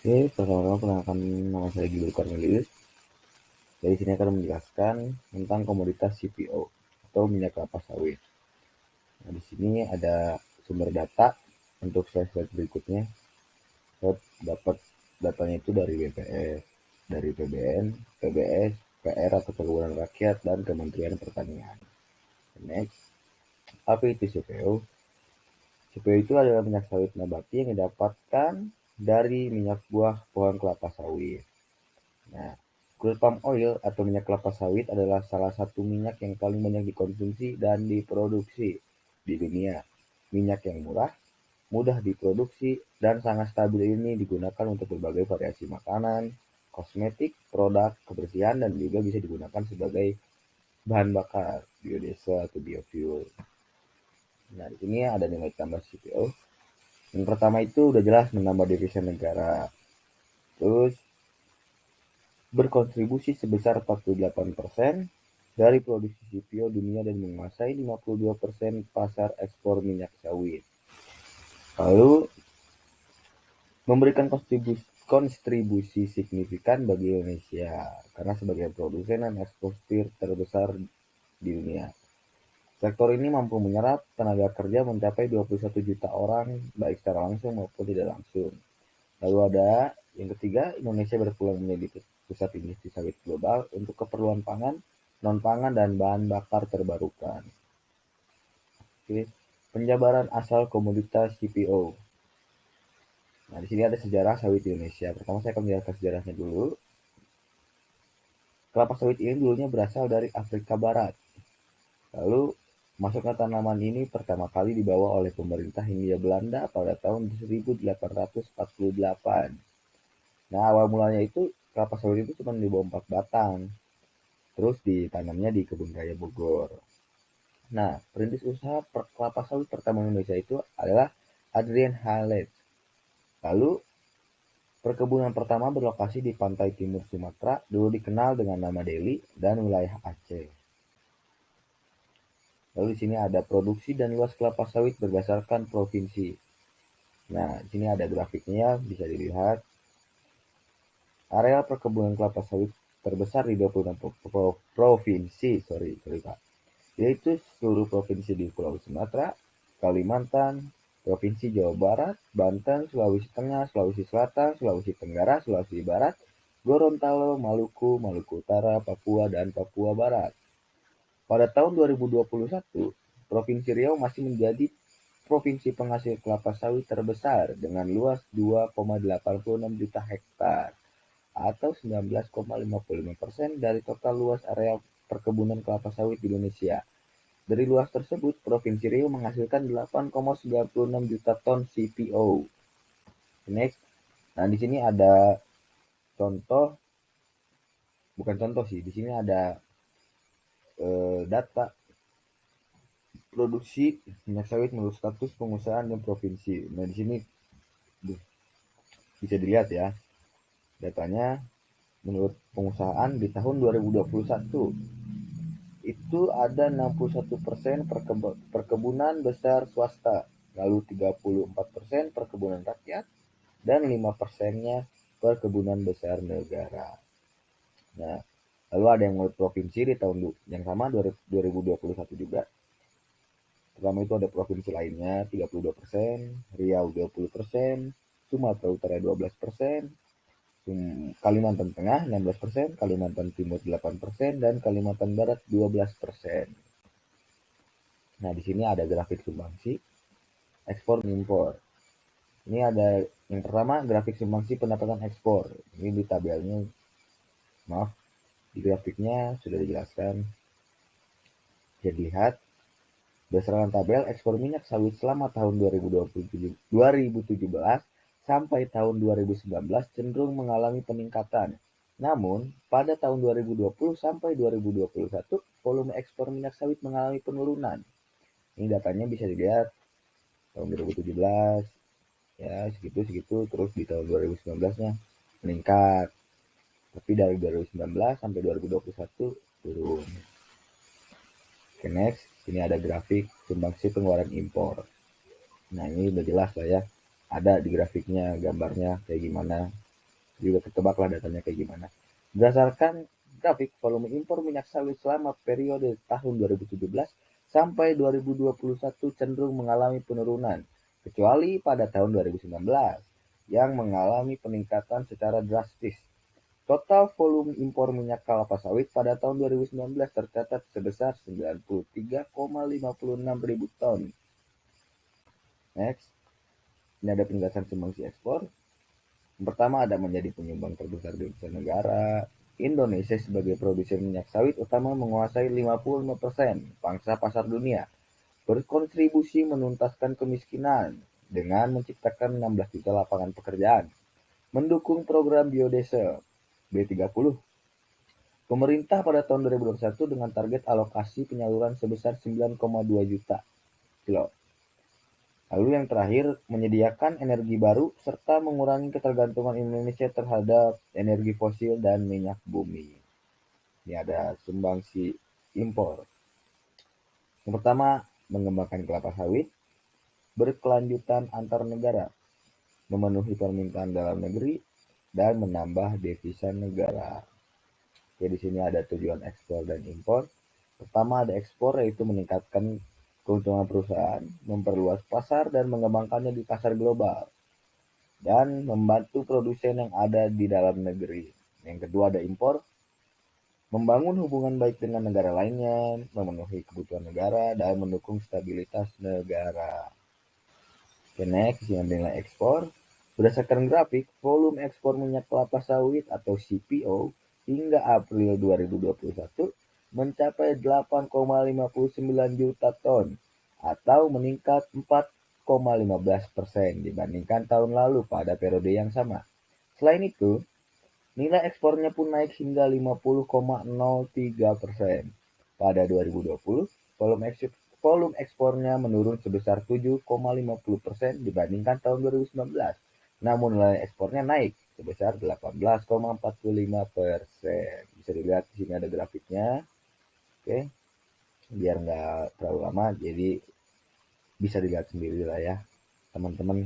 Oke, pertama-tama perkenalkan nama saya Gilbert Cornelius. Dari sini akan menjelaskan tentang komoditas CPO atau minyak kelapa sawit. Nah, di sini ada sumber data untuk slide-slide berikutnya. Saya dapat datanya itu dari BPS, dari PBN, PBS, PR atau Perkebunan Rakyat, dan Kementerian Pertanian. Next, apa itu CPO? CPO itu adalah minyak sawit nabati yang didapatkan dari minyak buah pohon kelapa sawit. Nah, crude palm oil atau minyak kelapa sawit adalah salah satu minyak yang paling banyak dikonsumsi dan diproduksi di dunia. Minyak yang murah, mudah diproduksi, dan sangat stabil ini digunakan untuk berbagai variasi makanan, kosmetik, produk kebersihan, dan juga bisa digunakan sebagai bahan bakar biodiesel atau biofuel. Nah, di sini ada nilai tambah CPO. Yang pertama itu udah jelas menambah devisa negara. Terus berkontribusi sebesar 48% dari produksi CPO dunia dan menguasai 52% pasar ekspor minyak sawit. Lalu memberikan kontribusi signifikan bagi Indonesia karena sebagai produsen dan eksportir terbesar di dunia. Sektor ini mampu menyerap tenaga kerja mencapai 21 juta orang baik secara langsung maupun tidak langsung. Lalu ada yang ketiga, Indonesia berpeluang menjadi pusat industri sawit global untuk keperluan pangan, non-pangan, dan bahan bakar terbarukan. Oke. Penjabaran asal komoditas CPO. Nah, di sini ada sejarah sawit di Indonesia. Pertama saya akan menjelaskan sejarahnya dulu. Kelapa sawit ini dulunya berasal dari Afrika Barat. Lalu masuknya tanaman ini pertama kali dibawa oleh pemerintah Hindia Belanda pada tahun 1848. Nah, awal mulanya itu kelapa sawit itu cuma dibawa 4 batang. Terus ditanamnya di Kebun Raya Bogor. Nah, perintis usaha kelapa sawit pertama Indonesia itu adalah Adrian Halet. Lalu, perkebunan pertama berlokasi di pantai timur Sumatera, dulu dikenal dengan nama Deli dan wilayah Aceh. Lalu di sini ada produksi dan luas kelapa sawit berdasarkan provinsi. Nah, di sini ada grafiknya, bisa dilihat. Area perkebunan kelapa sawit terbesar di 26 provinsi, sorry Pak, yaitu seluruh provinsi di Pulau Sumatera, Kalimantan, Provinsi Jawa Barat, Banten, Sulawesi Tengah, Sulawesi Selatan, Sulawesi Tenggara, Sulawesi Barat, Gorontalo, Maluku, Maluku Utara, Papua, dan Papua Barat. Pada tahun 2021, Provinsi Riau masih menjadi provinsi penghasil kelapa sawit terbesar dengan luas 2,86 juta hektar atau 19,55% dari total luas area perkebunan kelapa sawit di Indonesia. Dari luas tersebut, Provinsi Riau menghasilkan 8,96 juta ton CPO. Next. Nah, di sini ada contoh, bukan contoh sih, di sini ada data produksi minyak sawit menurut status pengusahaan dan provinsi. Nah, di sini bisa dilihat ya, datanya menurut pengusahaan di tahun 2021 itu ada 61% perkebunan besar swasta, lalu 34% perkebunan rakyat, dan 5%-nya perkebunan besar negara. Nah, lalu ada yang menurut provinsi di tahun yang sama 2021 juga. Pertama itu ada provinsi lainnya 32%, Riau 20%, Sumatera Utara 12%, Kalimantan Tengah 16%, Kalimantan Timur 8%, dan Kalimantan Barat 12%. Nah, di sini ada grafik sumbangsi ekspor dan impor. Ini ada yang pertama grafik sumbangsi pendapatan ekspor. Ini di tabelnya, maaf, di grafiknya sudah dijelaskan. Bisa dilihat berdasarkan tabel ekspor minyak sawit selama tahun 2017 sampai tahun 2019 cenderung mengalami peningkatan. Namun, pada tahun 2020 sampai 2021, volume ekspor minyak sawit mengalami penurunan. Ini datanya bisa dilihat tahun 2017 ya segitu terus di tahun 2019-nya meningkat. Tapi dari 2019 sampai 2021 turun. Oke, next. Ini ada grafik sumbangsi pengeluaran impor. Nah, ini udah jelas lah ya. Ada di grafiknya gambarnya kayak gimana. Juga ketebaklah datanya kayak gimana. Berdasarkan grafik volume impor minyak sawit selama periode tahun 2017 sampai 2021 cenderung mengalami penurunan, kecuali pada tahun 2019 yang mengalami peningkatan secara drastis. Total volume impor minyak kelapa sawit pada tahun 2019 tercatat sebesar 93,56 ribu ton. Next, ini ada penjelasan sumbangsi ekspor. Yang pertama ada menjadi penyumbang terbesar di negara. Indonesia sebagai produsen minyak sawit utama menguasai 55% pangsa pasar dunia, berkontribusi menuntaskan kemiskinan dengan menciptakan 16 juta lapangan pekerjaan, mendukung program biodiesel B30. Pemerintah pada tahun 2021 dengan target alokasi penyaluran sebesar 9,2 juta kilo. Lalu yang terakhir, menyediakan energi baru serta mengurangi ketergantungan Indonesia terhadap energi fosil dan minyak bumi. Ini ada sumbangsi impor. Yang pertama, mengembangkan kelapa sawit, berkelanjutan antar negara, memenuhi permintaan dalam negeri, dan menambah devisa negara. Oke, di sini ada tujuan ekspor dan impor. Pertama ada ekspor, yaitu meningkatkan keuntungan perusahaan, memperluas pasar dan mengembangkannya di pasar global, dan membantu produsen yang ada di dalam negeri. Yang kedua ada impor, membangun hubungan baik dengan negara lainnya, memenuhi kebutuhan negara, dan mendukung stabilitas negara. Oke, next, yang nilai ekspor. Berdasarkan grafik, volume ekspor minyak kelapa sawit atau CPO hingga April 2021 mencapai 8,59 juta ton atau meningkat 4,15% dibandingkan tahun lalu pada periode yang sama. Selain itu, nilai ekspornya pun naik hingga 50,03%. Pada 2020, volume ekspornya menurun sebesar 7,50% dibandingkan tahun 2019. Namun nilai ekspornya naik sebesar 18,45%. Bisa dilihat di sini ada grafiknya. Oke, biar nggak terlalu lama, jadi bisa dilihat sendiri lah ya, teman-teman.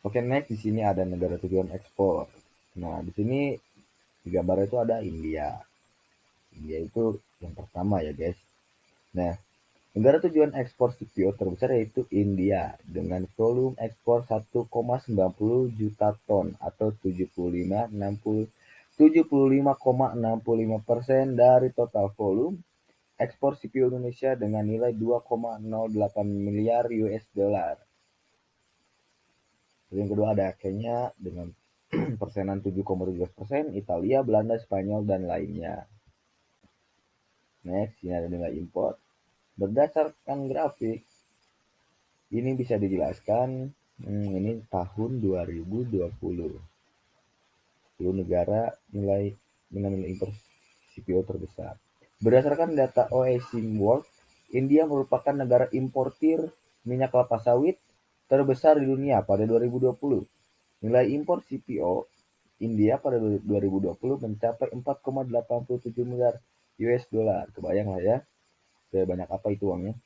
Oke, next di sini ada negara tujuan ekspor. Nah, di sini di gambar itu ada India. India itu yang pertama ya, guys. Nah, negara tujuan ekspor CPO terbesar yaitu India dengan volume ekspor 1,90 juta ton atau 75,65% dari total volume ekspor CPO Indonesia dengan nilai 2,08 miliar US dollar. Yang kedua ada Kenya dengan persenan 7,17%, Italia, Belanda, Spanyol, dan lainnya. Next, ini ada nilai impor. Berdasarkan grafik, ini bisa dijelaskan, ini tahun 2020. 10 negara nilai dengan nilai impor CPO terbesar. Berdasarkan data OECD World, India merupakan negara importir minyak kelapa sawit terbesar di dunia pada 2020. Nilai impor CPO India pada 2020 mencapai 4,87 miliar US dollar. Kebayang lah ya, sebanyak apa itu uangnya.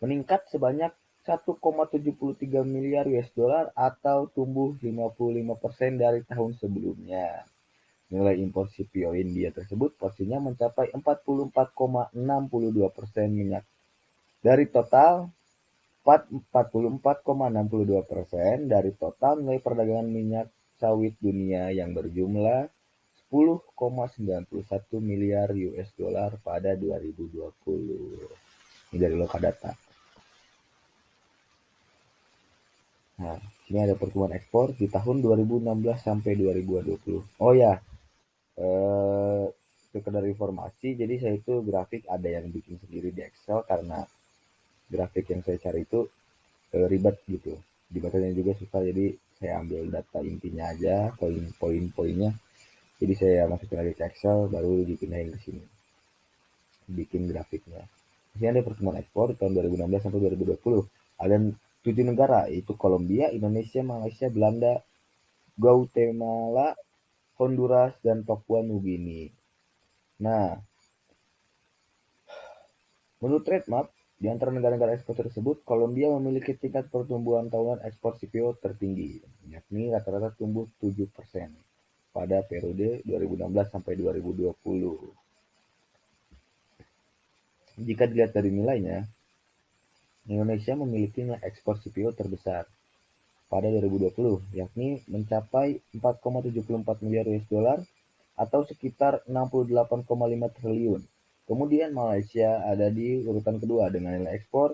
Meningkat sebanyak 1,73 miliar US dollar atau tumbuh 55% dari tahun sebelumnya. Nilai impor CPO India tersebut porsinya mencapai 44,62% minyak dari total 44,62% dari total nilai perdagangan minyak sawit dunia yang berjumlah 10,91 miliar US dollar pada 2020. Ini dari Lokadata. Nah, ini ada pertumbuhan ekspor di tahun 2016 sampai 2020. Oh ya, sekedar informasi, jadi saya itu grafik ada yang bikin sendiri di Excel karena grafik yang saya cari itu ribet gitu. Dibacanya juga susah, jadi saya ambil data intinya aja, poin-poinnya. Jadi saya masukin lagi ke Excel, baru dipindahin ke sini. Bikin grafiknya. Di sini ada pertumbuhan ekspor tahun 2016 sampai 2020. Ada 7 negara, yaitu Kolombia, Indonesia, Malaysia, Belanda, Guatemala, Honduras, dan Papua Nugini. Nah, menurut Trade Map, Di antara negara-negara ekspor tersebut, Kolombia memiliki tingkat pertumbuhan tahunan ekspor CPO tertinggi, yakni rata-rata tumbuh 7% pada periode 2016 sampai 2020. Jika dilihat dari nilainya, Indonesia memiliki nilai ekspor CPO terbesar pada 2020, yakni mencapai 4,74 miliar US dollar atau sekitar 68,5 triliun. Kemudian Malaysia ada di urutan kedua dengan nilai ekspor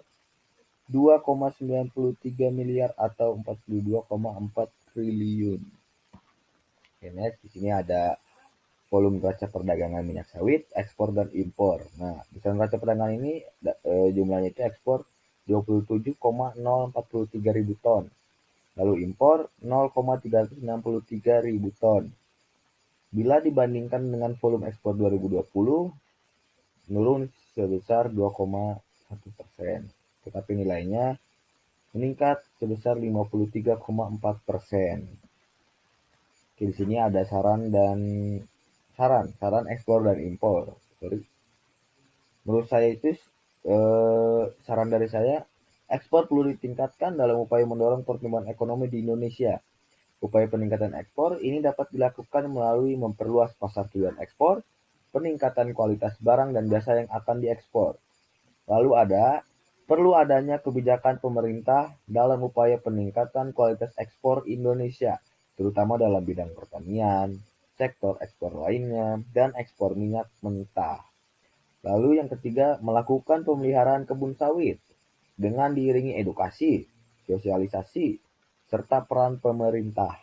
2,93 miliar atau 42,4 triliun. Oke, next di sini ada volume neraca perdagangan minyak sawit, ekspor dan impor. Nah, besar neraca perdagangan ini jumlahnya itu ekspor 27,043 ribu ton. Lalu impor 0,363 ribu ton. Bila dibandingkan dengan volume ekspor 2020, menurun sebesar 2,1%. Tetapi nilainya meningkat sebesar 53,4%. Oke, di sini ada saran ekspor dan impor. Menurut saya itu saran dari saya, ekspor perlu ditingkatkan dalam upaya mendorong pertumbuhan ekonomi di Indonesia. Upaya peningkatan ekspor ini dapat dilakukan melalui memperluas pasar tujuan ekspor, peningkatan kualitas barang dan jasa yang akan diekspor. Lalu perlu adanya kebijakan pemerintah dalam upaya peningkatan kualitas ekspor Indonesia, terutama dalam bidang pertanian, sektor ekspor lainnya, dan ekspor minyak mentah. Lalu yang ketiga, melakukan pemeliharaan kebun sawit dengan diiringi edukasi, sosialisasi, serta peran pemerintah.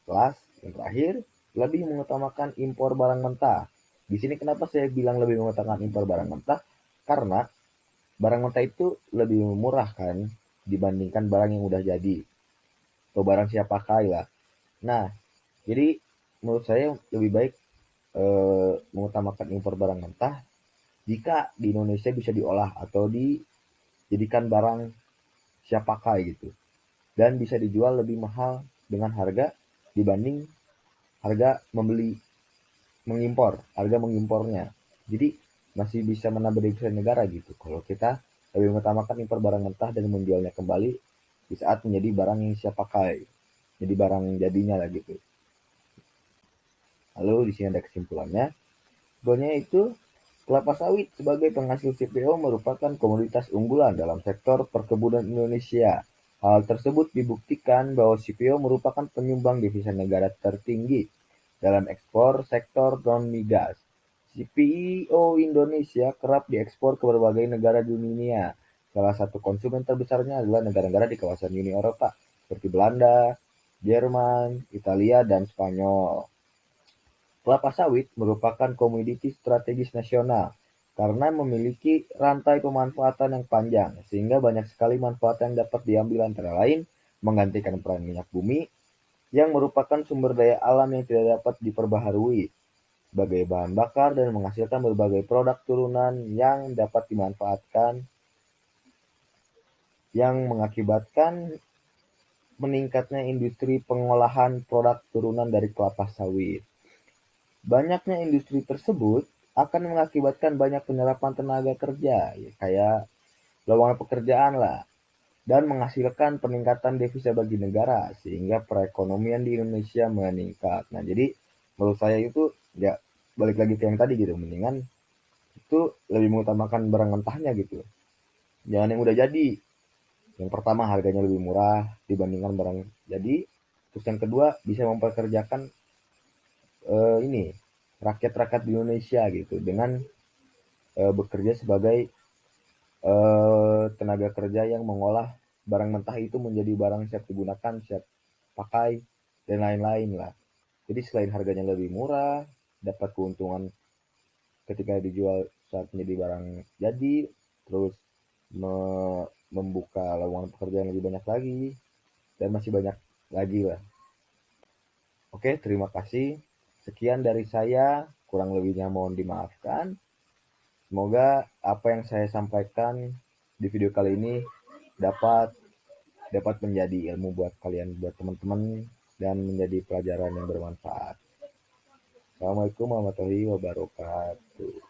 Kelas yang terakhir, lebih mengutamakan impor barang mentah. Di sini kenapa saya bilang lebih mengutamakan impor barang mentah? Karena barang mentah itu lebih murah kan dibandingkan barang yang udah jadi atau barang siap pakai lah. Nah, jadi menurut saya lebih baik mengutamakan impor barang mentah jika di Indonesia bisa diolah atau dijadikan barang siap pakai gitu, dan bisa dijual lebih mahal dengan harga dibanding harga harga mengimpornya. Jadi masih bisa menambah devisa negara gitu kalau kita lebih mengutamakan impor barang mentah dan menjualnya kembali di saat menjadi barang yang siap pakai, jadi barang jadinya lah gitu. Lalu di sini ada kesimpulannya. Sebenarnya itu kelapa sawit sebagai penghasil CPO merupakan komoditas unggulan dalam sektor perkebunan Indonesia. Hal tersebut dibuktikan bahwa CPO merupakan penyumbang devisa negara tertinggi dalam ekspor sektor non-migas. CPO Indonesia kerap diekspor ke berbagai negara di dunia. Salah satu konsumen terbesarnya adalah negara-negara di kawasan Uni Eropa, seperti Belanda, Jerman, Italia, dan Spanyol. Kelapa sawit merupakan komoditi strategis nasional karena memiliki rantai pemanfaatan yang panjang, sehingga banyak sekali manfaat yang dapat diambil, antara lain menggantikan peran minyak bumi yang merupakan sumber daya alam yang tidak dapat diperbaharui sebagai bahan bakar dan menghasilkan berbagai produk turunan yang dapat dimanfaatkan, yang mengakibatkan meningkatnya industri pengolahan produk turunan dari kelapa sawit. Banyaknya industri tersebut akan mengakibatkan banyak penyerapan tenaga kerja, ya, kayak lowongan pekerjaan lah, dan menghasilkan peningkatan devisa bagi negara, sehingga perekonomian di Indonesia meningkat. Nah, jadi menurut saya itu ya balik lagi ke yang tadi gitu, mendingan itu lebih mengutamakan barang mentahnya gitu. Jangan yang udah jadi. Yang pertama harganya lebih murah dibandingkan barang jadi. Terus yang kedua bisa mempekerjakan ini rakyat-rakyat di Indonesia gitu dengan bekerja sebagai tenaga kerja yang mengolah barang mentah itu menjadi barang siap digunakan, siap pakai, dan lain-lain lah. Jadi selain harganya lebih murah, dapat keuntungan ketika dijual saat menjadi barang jadi, terus membuka lowongan pekerjaan lebih banyak lagi, dan masih banyak lagi lah. Oke, terima kasih. Sekian dari saya, kurang lebihnya mohon dimaafkan. Semoga apa yang saya sampaikan di video kali ini dapat menjadi ilmu buat kalian, buat teman-teman, dan menjadi pelajaran yang bermanfaat. Assalamualaikum warahmatullahi wabarakatuh.